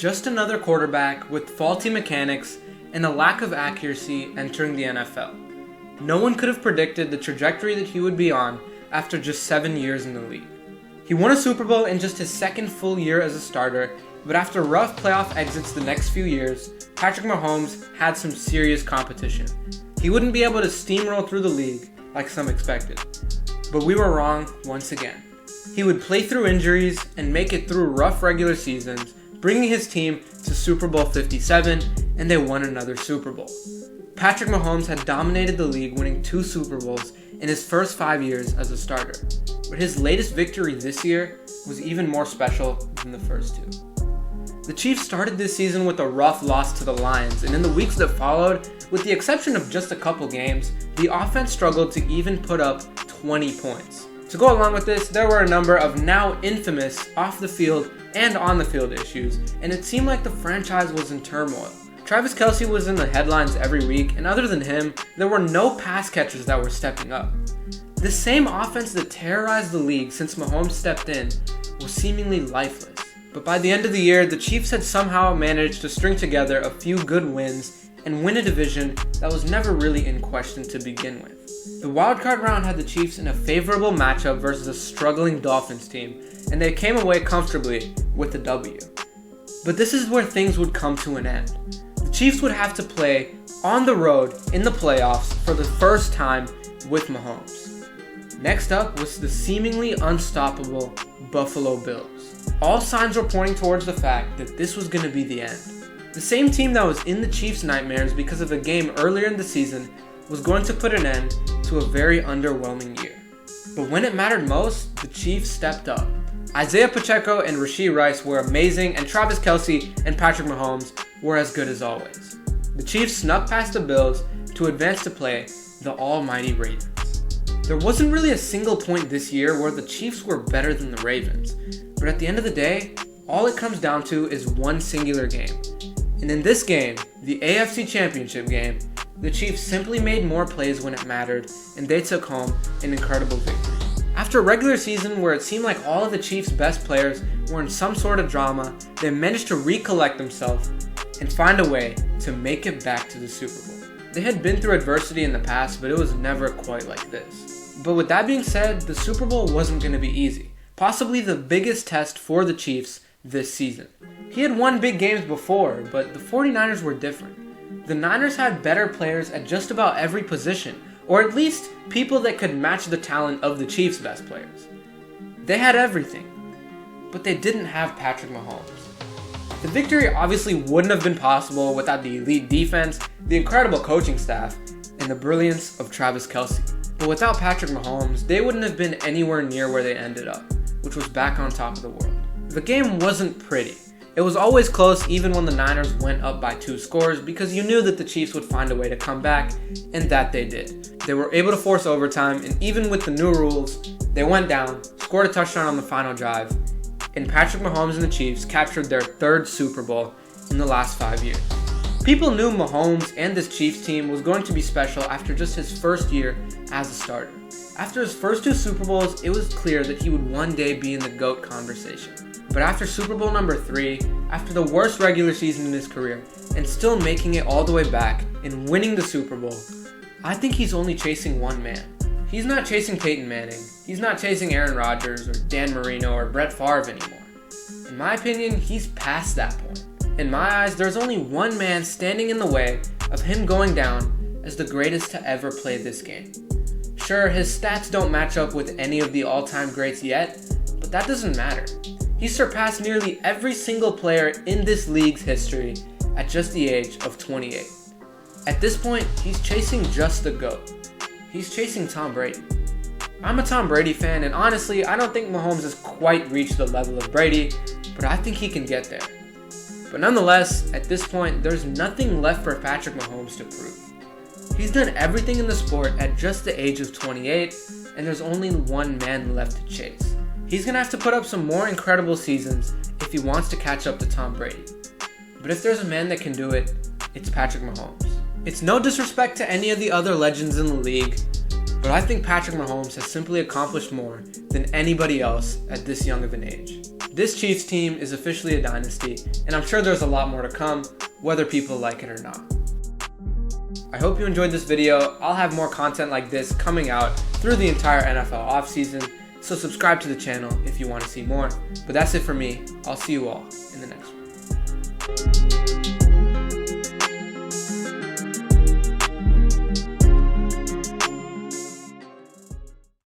Just another quarterback with faulty mechanics and a lack of accuracy entering the NFL. No one could have predicted the trajectory that he would be on after just 7 years in the league. He won a Super Bowl in just his second full year as a starter, but after rough playoff exits the next few years, Patrick Mahomes had some serious competition. He wouldn't be able to steamroll through the league like some expected. But we were wrong once again. He would play through injuries and make it through rough regular seasons, bringing his team to Super Bowl 57, and they won another Super Bowl. Patrick Mahomes had dominated the league, winning 2 Super Bowls in his first 5 years as a starter. But his latest victory this year was even more special than the first 2. The Chiefs started this season with a rough loss to the Lions, and in the weeks that followed, with the exception of just a couple games, the offense struggled to even put up 20 points. To go along with this, there were a number of now infamous off-the-field and on-the-field issues, and it seemed like the franchise was in turmoil. Travis Kelce was in the headlines every week, and other than him, there were no pass catchers that were stepping up. This same offense that terrorized the league since Mahomes stepped in was seemingly lifeless. But by the end of the year, the Chiefs had somehow managed to string together a few good wins and win a division that was never really in question to begin with. The wildcard round had the Chiefs in a favorable matchup versus a struggling Dolphins team, and they came away comfortably with the W. But this is where things would come to an end. The Chiefs would have to play on the road in the playoffs for the first time with Mahomes. Next up was the seemingly unstoppable Buffalo Bills. All signs were pointing towards the fact that this was going to be the end. The same team that was in the Chiefs' nightmares because of a game earlier in the season was going to put an end to a very underwhelming year. But when it mattered most, the Chiefs stepped up. Isaiah Pacheco and Rashee Rice were amazing, and Travis Kelce and Patrick Mahomes were as good as always. The Chiefs snuck past the Bills to advance to play the almighty Ravens. There wasn't really a single point this year where the Chiefs were better than the Ravens, but at the end of the day, all it comes down to is one singular game. And in this game, the AFC Championship game, the Chiefs simply made more plays when it mattered, and they took home an incredible victory. After a regular season where it seemed like all of the Chiefs' best players were in some sort of drama, they managed to recollect themselves and find a way to make it back to the Super Bowl. They had been through adversity in the past, but it was never quite like this. But with that being said, the Super Bowl wasn't going to be easy. Possibly the biggest test for the Chiefs this season. He had won big games before, but the 49ers were different. The Niners had better players at just about every position, or at least people that could match the talent of the Chiefs' best players. They had everything, but they didn't have Patrick Mahomes. The victory obviously wouldn't have been possible without the elite defense, the incredible coaching staff, and the brilliance of Travis Kelce. But without Patrick Mahomes, they wouldn't have been anywhere near where they ended up, which was back on top of the world. The game wasn't pretty. It was always close even when the Niners went up by 2 scores because you knew that the Chiefs would find a way to come back, and that they did. They were able to force overtime, and even with the new rules, they went down, scored a touchdown on the final drive, and Patrick Mahomes and the Chiefs captured their 3rd Super Bowl in the last 5 years. People knew Mahomes and this Chiefs team was going to be special after just his first year as a starter. After his first 2 Super Bowls, it was clear that he would one day be in the GOAT conversation. But after Super Bowl number 3, after the worst regular season in his career, and still making it all the way back and winning the Super Bowl, I think he's only chasing one man. He's not chasing Peyton Manning, he's not chasing Aaron Rodgers or Dan Marino or Brett Favre anymore. In my opinion, he's past that point. In my eyes, there's only one man standing in the way of him going down as the greatest to ever play this game. Sure, his stats don't match up with any of the all-time greats yet, but that doesn't matter. He's surpassed nearly every single player in this league's history at just the age of 28. At this point, he's chasing just the GOAT. He's chasing Tom Brady. I'm a Tom Brady fan, and honestly, I don't think Mahomes has quite reached the level of Brady, but I think he can get there. But nonetheless, at this point, there's nothing left for Patrick Mahomes to prove. He's done everything in the sport at just the age of 28, and there's only one man left to chase. He's going to have to put up some more incredible seasons if he wants to catch up to Tom Brady. But if there's a man that can do it, it's Patrick Mahomes. It's no disrespect to any of the other legends in the league, but I think Patrick Mahomes has simply accomplished more than anybody else at this young of an age. This Chiefs team is officially a dynasty, and I'm sure there's a lot more to come, whether people like it or not. I hope you enjoyed this video. I'll have more content like this coming out through the entire NFL offseason, so subscribe to the channel if you want to see more. But that's it for me. I'll see you all in the next one.